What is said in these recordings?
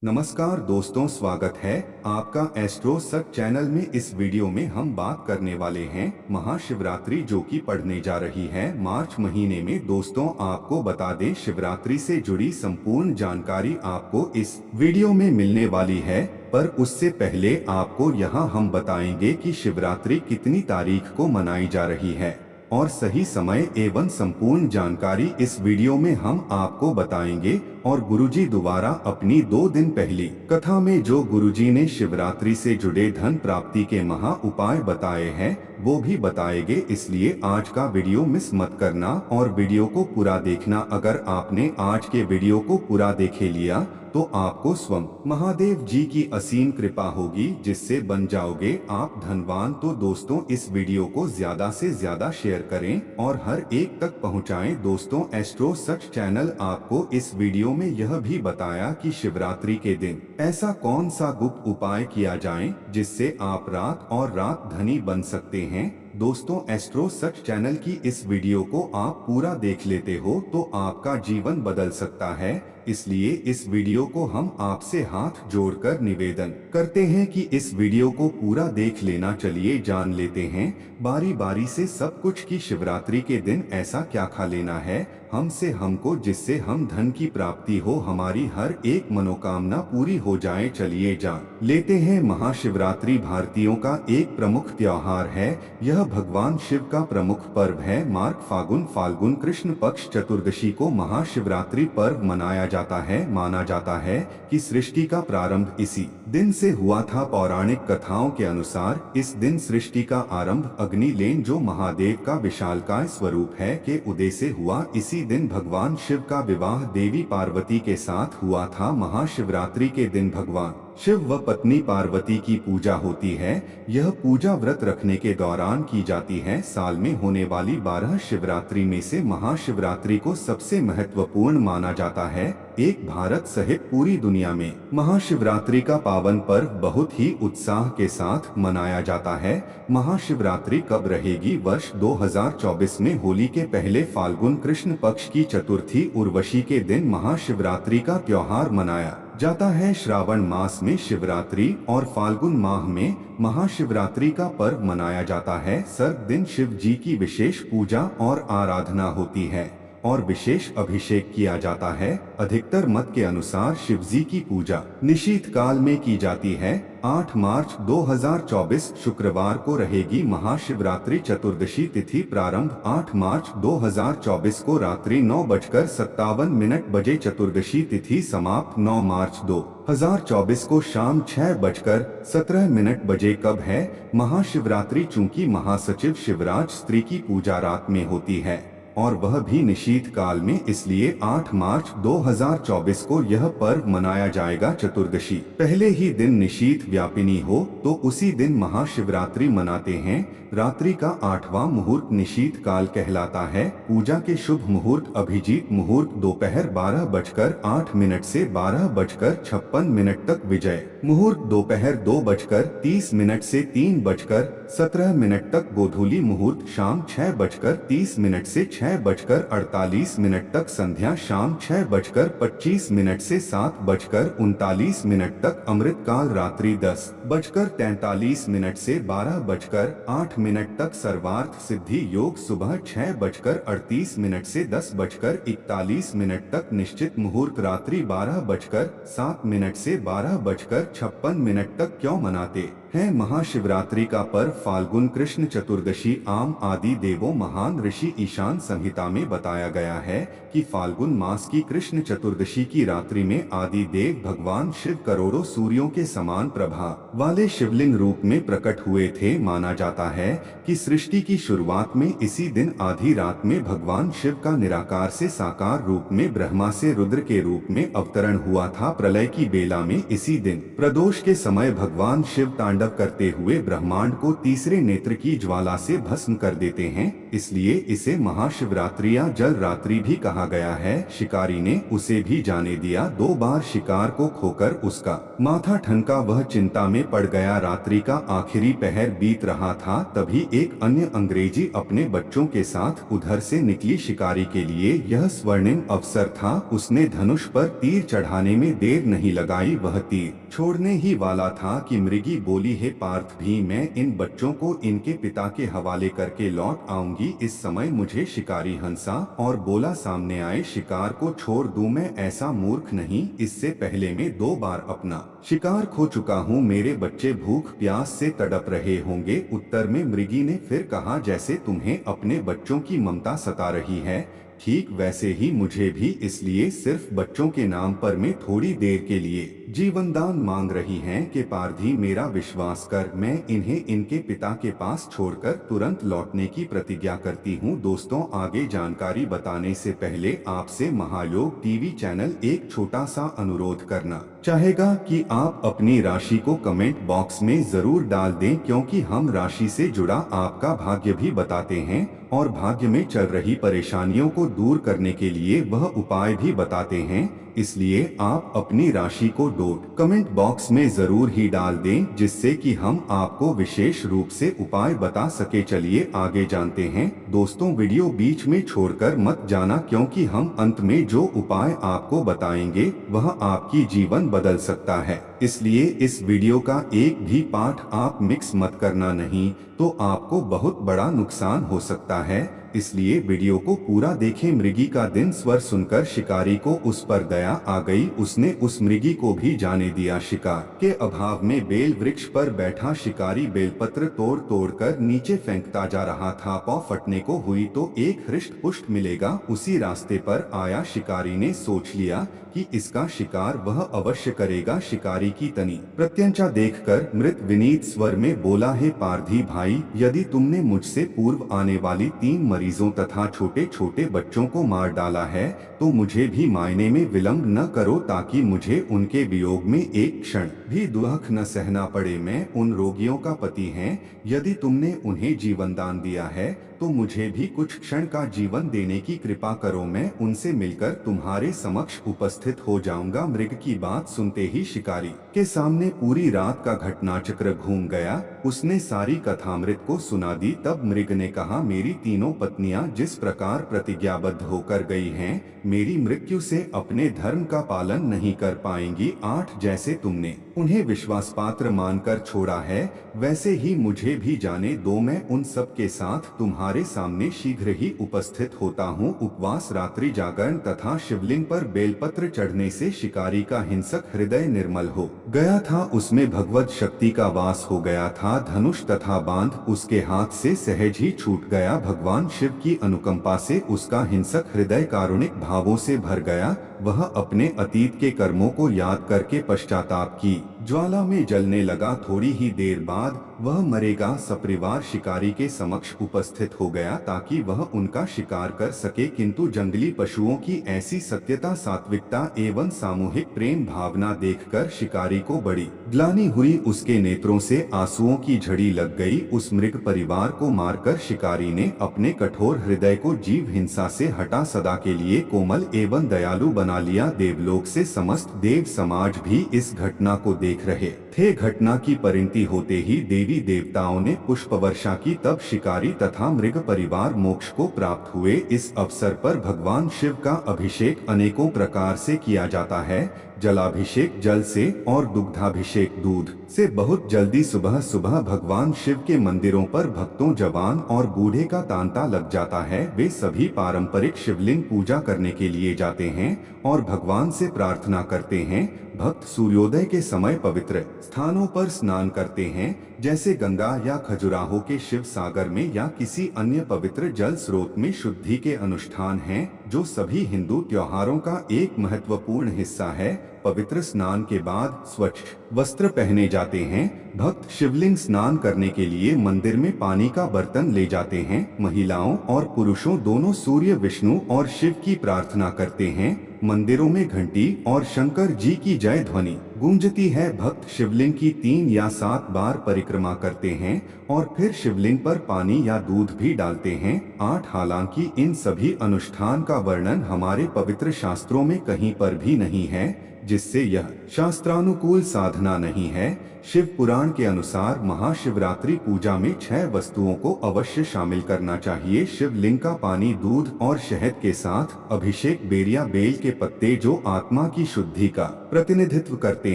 नमस्कार दोस्तों, स्वागत है आपका एस्ट्रो सच चैनल में। इस वीडियो में हम बात करने वाले हैं महाशिवरात्रि, जो कि पड़ने जा रही है मार्च महीने में। दोस्तों, आपको बता दें, शिवरात्रि से जुड़ी संपूर्ण जानकारी आपको इस वीडियो में मिलने वाली है। पर उससे पहले आपको यहाँ हम बताएंगे कि शिवरात्रि कितनी तारीख को मनाई जा रही है और सही समय एवं संपूर्ण जानकारी इस वीडियो में हम आपको बताएंगे। और गुरुजी द्वारा अपनी 2 दिन पहली कथा में जो गुरुजी ने शिवरात्रि से जुड़े धन प्राप्ति के महा उपाय बताए हैं, वो भी बताएंगे। इसलिए आज का वीडियो मिस मत करना और वीडियो को पूरा देखना। अगर आपने आज के वीडियो को पूरा देखे लिया तो आपको स्वयं महादेव जी की असीम कृपा होगी, जिससे बन जाओगे आप धनवान। तो दोस्तों, इस वीडियो को ज्यादा से ज्यादा शेयर करें और हर एक तक पहुंचाएं। दोस्तों, एस्ट्रो सच चैनल आपको इस वीडियो में यह भी बताया कि शिवरात्रि के दिन ऐसा कौन सा गुप्त उपाय किया जाए जिससे आप रात और रात धनी बन सकते हैं। दोस्तों, एस्ट्रो सच चैनल की इस वीडियो को आप पूरा देख लेते हो तो आपका जीवन बदल सकता है। इसलिए इस वीडियो को हम आपसे हाथ जोड़कर निवेदन करते हैं कि इस वीडियो को पूरा देख लेना। चलिए जान लेते हैं बारी बारी से सब कुछ कि शिवरात्रि के दिन ऐसा क्या खा लेना है हमसे हमको, जिससे हम धन की प्राप्ति हो, हमारी हर एक मनोकामना पूरी हो जाए। चलिए जान लेते हैं। महाशिवरात्रि भारतीयों का एक प्रमुख त्योहार है। यह भगवान शिव का प्रमुख पर्व है। मार्ग फाल्गुन कृष्ण पक्ष चतुर्दशी को महाशिवरात्रि पर्व मनाया जाता है। माना जाता है कि सृष्टि का प्रारंभ इसी दिन से हुआ था। पौराणिक कथाओं के अनुसार इस दिन सृष्टि का आरंभ अग्निलेन, जो महादेव का विशालकाय स्वरूप है, के उदय से हुआ। इसी दिन भगवान शिव का विवाह देवी पार्वती के साथ हुआ था। महाशिवरात्रि के दिन भगवान शिव व पत्नी पार्वती की पूजा होती है। यह पूजा व्रत रखने के दौरान की जाती है। साल में होने वाली 12 शिवरात्रि में से महाशिवरात्रि को सबसे महत्वपूर्ण माना जाता है। एक भारत सहित पूरी दुनिया में महाशिवरात्रि का पावन पर्व बहुत ही उत्साह के साथ मनाया जाता है। महाशिवरात्रि कब रहेगी? वर्ष 2024 में होली के पहले फाल्गुन कृष्ण पक्ष की चतुर्थी उर्वशी के दिन महाशिवरात्रि का त्योहार मनाया जाता है। श्रावण मास में शिवरात्रि और फाल्गुन माह में महाशिवरात्रि का पर्व मनाया जाता है। सर्व दिन शिव जी की विशेष पूजा और आराधना होती है और विशेष अभिषेक किया जाता है। अधिकतर मत के अनुसार शिव जी की पूजा निशीथ काल में की जाती है। 8 मार्च 2024 शुक्रवार को रहेगी महाशिवरात्रि चतुर्दशी तिथि। प्रारंभ 8 मार्च 2024 को रात्रि 9:57 बजे। चतुर्दशी तिथि समाप्त 9 मार्च 2024 को शाम 6:17 बजे। कब है महाशिवरात्रि? चूंकि महासचिव शिवराज स्त्री की पूजा रात में होती है और वह भी निशीथ काल में, इसलिए 8 मार्च 2024 को यह पर्व मनाया जाएगा। चतुर्दशी पहले ही दिन निशीथ व्यापिनी हो तो उसी दिन महाशिवरात्रि मनाते हैं। रात्रि का 8वां मुहूर्त निशीथ काल कहलाता है। पूजा के शुभ मुहूर्त अभिजीत मुहूर्त दोपहर 12:08 से 12:56 तक। विजय मुहूर्त दोपहर 2:30 से 3:17 तक। गोधूली मुहूर्त शाम 6:30 से 6:48 तक। संध्या शाम 6:25 से 7:39 तक। अमृत काल रात्रि 10:43 से 12:08 तक। सर्वार्थ सिद्धि योग सुबह 6:38 से 10:41 तक। निश्चित मुहूर्त रात्रि 12:07 से 12:56 तक। क्यों मनाते हैं महाशिवरात्रि का पर्व? फाल्गुन कृष्ण चतुर्दशी आम आदि देवों महान ऋषि ईशान संहिता में बताया गया है कि फाल्गुन मास की कृष्ण चतुर्दशी की रात्रि में आदि देव भगवान शिव करोड़ों सूर्यों के समान प्रभा वाले शिवलिंग रूप में प्रकट हुए थे। माना जाता है कि सृष्टि की शुरुआत में इसी दिन आधी रात में भगवान शिव का निराकार से साकार रूप में ब्रह्मा से रुद्र के रूप में अवतरण हुआ था। प्रलय की बेला में इसी दिन प्रदोष के समय भगवान शिव तांडव करते हुए ब्रह्मांड को तीसरे नेत्र की ज्वाला से भस्म कर देते हैं। इसलिए इसे महाशिवरात्रि या जल रात्रि भी कहा गया है। शिकारी ने उसे भी जाने दिया। 2 बार शिकार को खोकर उसका माथा ठनका, वह चिंता में पड़ गया। रात्रि का आखिरी पहर बीत रहा था, तभी एक अन्य अंग्रेजी अपने बच्चों के साथ उधर से निकली। शिकारी के लिए यह स्वर्णिम अवसर था। उसने धनुष पर तीर चढ़ाने में देर नहीं लगाई। वह तीर छोड़ने ही वाला था कि मृगी बोली, हे पार्थ भी, मैं इन बच्चों को इनके पिता के हवाले करके लौट आऊंगी। इस समय मुझे शिकारी हंसा और बोला, सामने आए शिकार को छोड़ दूं मैं, ऐसा मूर्ख नहीं। इससे पहले मैं 2 बार अपना शिकार खो चुका हूँ। मेरे बच्चे भूख प्यास से तड़प रहे होंगे। उत्तर में मृगी ने फिर कहा, जैसे तुम्हें अपने बच्चों की ममता सता रही है, ठीक वैसे ही मुझे भी। इसलिए सिर्फ बच्चों के नाम पर मैं थोड़ी देर के लिए जीवन दान मांग रही हैं कि पारधी मेरा विश्वास कर, मैं इन्हें इनके पिता के पास छोड़कर तुरंत लौटने की प्रतिज्ञा करती हूँ। दोस्तों, आगे जानकारी बताने से पहले आपसे महायोग टीवी चैनल एक छोटा सा अनुरोध करना चाहेगा कि आप अपनी राशि को कमेंट बॉक्स में जरूर डाल दें, क्योंकि हम राशि से जुड़ा आपका भाग्य भी बताते हैं और भाग्य में चल रही परेशानियों को दूर करने के लिए वह उपाय भी बताते हैं। इसलिए आप अपनी राशि को कमेंट बॉक्स में जरूर ही डाल दें, जिससे कि हम आपको विशेष रूप से उपाय बता सके। चलिए आगे जानते हैं। दोस्तों, वीडियो बीच में छोड़कर मत जाना, क्योंकि हम अंत में जो उपाय आपको बताएंगे वह आपकी जीवन बदल सकता है। इसलिए इस वीडियो का एक भी पार्ट आप मिक्स मत करना, नहीं तो आपको बहुत बड़ा नुकसान हो सकता है। इसलिए वीडियो को पूरा देखें। मृगी का दिन स्वर सुनकर शिकारी को उस पर दया आ गई। उसने उस मृगी को भी जाने दिया। शिकार के अभाव में बेल वृक्ष पर बैठा शिकारी बेलपत्र तोड़ तोड़ कर नीचे फेंकता जा रहा था। पौ फटने को हुई तो एक हृष्ट पुष्ट मिलेगा, उसी रास्ते पर आया। शिकारी ने सोच लिया कि इसका शिकार वह अवश्य करेगा। शिकारी की तनी प्रत्यंचा देखकर मृत विनीत स्वर में बोला, हे पारधी भाई, यदि तुमने मुझसे पूर्व आने वाली 3 मरीजों तथा छोटे छोटे बच्चों को मार डाला है तो मुझे भी मायने में विलंब न करो, ताकि मुझे उनके वियोग में एक क्षण भी दुख न सहना पड़े। मैं उन रोगियों का पति हैं। यदि तुमने उन्हें जीवन दान दिया है तो मुझे भी कुछ क्षण का जीवन देने की कृपा करो। मैं उनसे मिलकर तुम्हारे समक्ष उपस्थित हो जाऊंगा। मृग की बात सुनते ही शिकारी के सामने पूरी रात का घटनाचक्र घूम गया। उसने सारी कथामृत को सुना दी। तब मृग ने कहा, मेरी तीनों पत्नियां जिस प्रकार प्रतिज्ञाबद्ध होकर गई हैं, मेरी मृत्यु से अपने धर्म का पालन नहीं कर पाएंगी। 8 जैसे तुमने उन्हें विश्वास पात्र मानकर छोड़ा है, वैसे ही मुझे भी जाने दो। मैं उन सब के साथ तुम्हारे सामने शीघ्र ही उपस्थित होता हूँ। उपवास, रात्रि जागरण तथा शिवलिंग पर बेलपत्र चढ़ने से शिकारी का हिंसक हृदय निर्मल हो गया था। उसमें भगवत शक्ति का वास हो गया था। धनुष तथा बांध उसके हाथ से सहज ही छूट गया। भगवान शिव की अनुकंपा से उसका हिंसक हृदय कारुणिक भावों से भर गया। वह अपने अतीत के कर्मों को याद करके पश्चाताप की ज्वाला में जलने लगा। थोड़ी ही देर बाद वह मरेगा। सपरिवार शिकारी के समक्ष उपस्थित हो गया ताकि वह उनका शिकार कर सके, किंतु जंगली पशुओं की ऐसी सत्यता, सात्विकता एवं सामूहिक प्रेम भावना देखकर शिकारी को बड़ी ग्लानि हुई। उसके नेत्रों से आंसुओं की झड़ी लग गई। उस मृग परिवार को मारकर शिकारी ने अपने कठोर हृदय को जीव हिंसा से हटा सदा के लिए कोमल एवं दयालु बना लिया। देवलोक से समस्त देव समाज भी इस घटना को देख रहे थे। घटना की परिणति होते ही देवी देवताओं ने पुष्प वर्षा की। तब शिकारी तथा मृग परिवार मोक्ष को प्राप्त हुए। इस अवसर पर भगवान शिव का अभिषेक अनेकों प्रकार से किया जाता है। जलाभिषेक जल से और दुग्धाभिषेक दूध से। बहुत जल्दी सुबह सुबह भगवान शिव के मंदिरों पर भक्तों, जवान और बूढ़े का तांता लग जाता है। वे सभी पारंपरिक शिवलिंग पूजा करने के लिए जाते हैं और भगवान से प्रार्थना करते हैं। भक्त सूर्योदय के समय पवित्र स्थानों पर स्नान करते हैं, जैसे गंगा या खजुराहो के शिव सागर में या किसी अन्य पवित्र जल स्रोत में। शुद्धि के अनुष्ठान हैं जो सभी हिंदू त्योहारों का एक महत्वपूर्ण हिस्सा है। पवित्र स्नान के बाद स्वच्छ वस्त्र पहने जाते हैं। भक्त शिवलिंग स्नान करने के लिए मंदिर में पानी का बर्तन ले जाते हैं। महिलाओं और पुरुषों दोनों सूर्य, विष्णु और शिव की प्रार्थना करते हैं। मंदिरों में घंटी और शंकर जी की जय ध्वनि गूंजती है। भक्त शिवलिंग की 3 या 7 बार परिक्रमा करते हैं और फिर शिवलिंग पर पानी या दूध भी डालते हैं। 8 हालांकि इन सभी अनुष्ठान का वर्णन हमारे पवित्र शास्त्रों में कहीं पर भी नहीं है, जिससे यह शास्त्रानुकूल साधना नहीं है। शिव पुराण के अनुसार महाशिवरात्रि पूजा में 6 वस्तुओं को अवश्य शामिल करना चाहिए। शिवलिंग का पानी, दूध और शहद के साथ अभिषेक, बेरिया बेल के पत्ते जो आत्मा की शुद्धि का प्रतिनिधित्व करते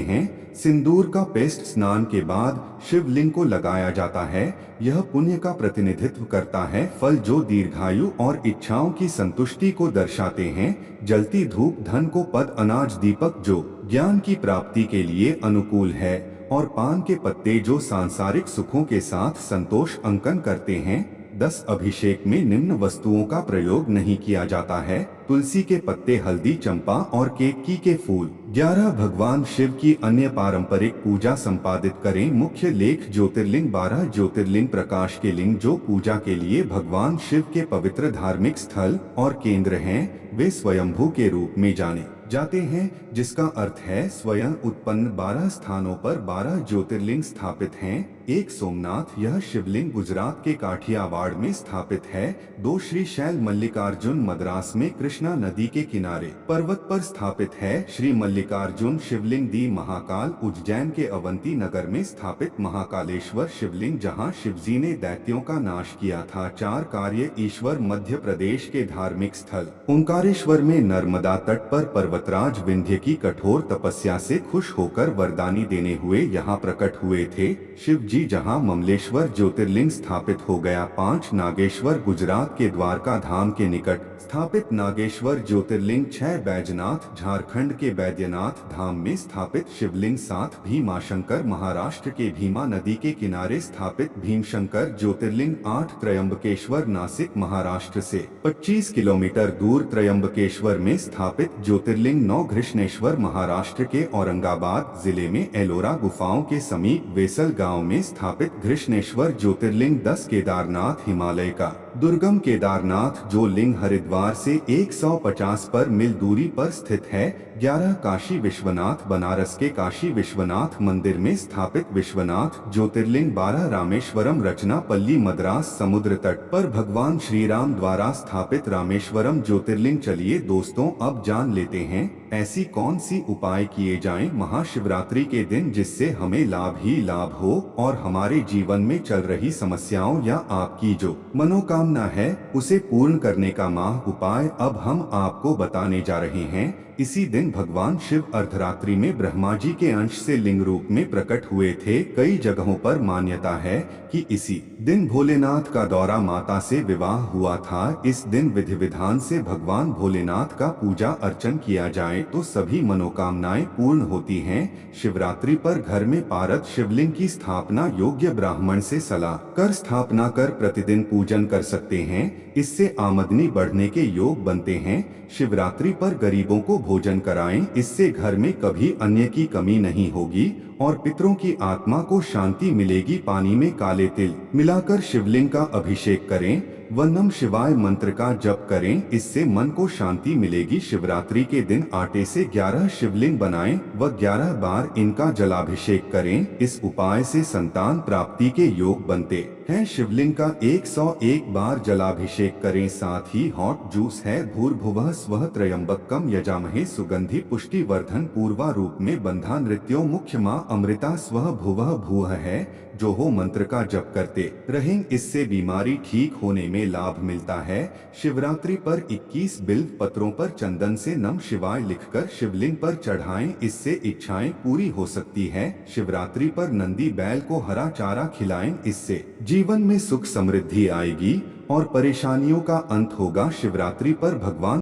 हैं, सिंदूर का पेस्ट स्नान के बाद शिवलिंग को लगाया जाता है। यह पुण्य का प्रतिनिधित्व करता है। फल जो दीर्घायु और इच्छाओं की संतुष्टि को दर्शाते हैं। जलती धूप धन को, पद, अनाज, दीपक जो ज्ञान की प्राप्ति के लिए अनुकूल है, और पान के पत्ते जो सांसारिक सुखों के साथ संतोष अंकन करते हैं। 10 अभिषेक में निम्न वस्तुओं का प्रयोग नहीं किया जाता है: तुलसी के पत्ते, हल्दी, चंपा और केतकी के फूल। 11 भगवान शिव की अन्य पारंपरिक पूजा संपादित करें। मुख्य लेख: ज्योतिर्लिंग। 12 ज्योतिर्लिंग प्रकाश के लिंग जो पूजा के लिए भगवान शिव के पवित्र धार्मिक स्थल और केंद्र हैं। वे स्वयंभू के रूप में जाने जाते हैं, जिसका अर्थ है स्वयं उत्पन्न। 12 स्थानों पर 12 ज्योतिर्लिंग स्थापित हैं। 1 सोमनाथ, यह शिवलिंग गुजरात के काठियावाड़ में स्थापित है। 2 श्रीशैल मल्लिकार्जुन, मद्रास में कृष्णा नदी के किनारे पर्वत पर स्थापित है। श्री मल्लिकार्जुन शिवलिंग। दी महाकाल, उज्जैन के अवंती नगर में स्थापित महाकालेश्वर शिवलिंग, जहां शिवजी ने दैत्यों का नाश किया था। 4 कार्य ईश्वर, मध्य प्रदेश के धार्मिक स्थल ओंकारेश्वर में नर्मदा तट पर पर्वतराज विंध्य की कठोर तपस्या से खुश होकर वरदानी देने हुए यहाँ प्रकट हुए थे। शिव जी जहाँ ममलेश्वर ज्योतिर्लिंग स्थापित हो गया। 5 नागेश्वर, गुजरात के द्वारका धाम के निकट स्थापित नागेश्वर ज्योतिर्लिंग। 6 बैजनाथ, झारखंड के बैद्यनाथ धाम में स्थापित शिवलिंग। 7 भीमाशंकर, महाराष्ट्र के भीमा नदी के किनारे स्थापित भीमशंकर ज्योतिर्लिंग। 8 त्रयंबकेश्वर, नासिक महाराष्ट्र से 25 किलोमीटर दूर त्रयंबकेश्वर में स्थापित ज्योतिर्लिंग। 9 घृष्णेश्वर, महाराष्ट्र के औरंगाबाद जिले में एलोरा गुफाओं के समीप वेसल गांव में स्थापित घृष्णेश्वर ज्योतिर्लिंग। 10 केदारनाथ, हिमालय का दुर्गम केदारनाथ जो लिंग हरिद्वार से 150 पर मील दूरी पर स्थित है। 11 काशी विश्वनाथ, बनारस के काशी विश्वनाथ मंदिर में स्थापित विश्वनाथ ज्योतिर्लिंग। 12 रामेश्वरम, रचनापल्ली, मद्रास समुद्र तट पर भगवान श्री राम द्वारा स्थापित रामेश्वरम ज्योतिर्लिंग। चलिए दोस्तों, अब जान लेते हैं ऐसी कौन सी उपाय किए जाएं महाशिवरात्रि के दिन जिससे हमें लाभ ही लाभ हो और हमारे जीवन में चल रही समस्याओं या आपकी जो मनोकामना है उसे पूर्ण करने का उपाय अब हम आपको बताने जा रहे हैं। इसी दिन भगवान शिव अर्धरात्रि में ब्रह्मा जी के अंश से लिंग रूप में प्रकट हुए थे। कई जगहों पर मान्यता है कि इसी दिन भोलेनाथ का दौरा माता से विवाह हुआ था। इस दिन विधि विधान से भगवान भोलेनाथ का पूजा अर्चन किया जाए तो सभी मनोकामनाएं पूर्ण होती हैं। शिवरात्रि पर घर में पारद शिवलिंग की स्थापना योग्य ब्राह्मण से सलाह कर स्थापना कर प्रतिदिन पूजन कर सकते हैं। इससे आमदनी बढ़ने के योग बनते हैं। शिवरात्रि पर गरीबों को भोजन कराएं, इससे घर में कभी अन्न की कमी नहीं होगी और पितरों की आत्मा को शांति मिलेगी। पानी में काले तिल मिलाकर शिवलिंग का अभिषेक करें व नमः शिवाय मंत्र का जप करें, इससे मन को शांति मिलेगी। शिवरात्रि के दिन आटे से 11 शिवलिंग बनाएं व 11 बार इनका जलाभिषेक करें। इस उपाय से संतान प्राप्ति के योग बनते हैं। शिवलिंग का 101 बार जलाभिषेक करें। साथ ही हॉट जूस है भूर्भुवः स्वः त्र्यंबकम यजामहे सुगंधि पुष्टि वर्धन पूर्वा रूप में बंधा नृत्यो मुख्य माँ अमृता स्वः भुवः भूह है जो हो मंत्र का जप करते रहें, इससे बीमारी ठीक होने में लाभ मिलता है। शिवरात्रि पर 21 बिल्व पत्रों पर चंदन से नमः शिवाय लिखकर शिवलिंग पर चढ़ाएं, इससे इच्छाएं पूरी हो सकती है। शिवरात्रि पर नंदी बैल को हरा चारा खिलाएं, इससे जीवन में सुख समृद्धि आएगी और परेशानियों का अंत होगा। शिवरात्रि पर भगवान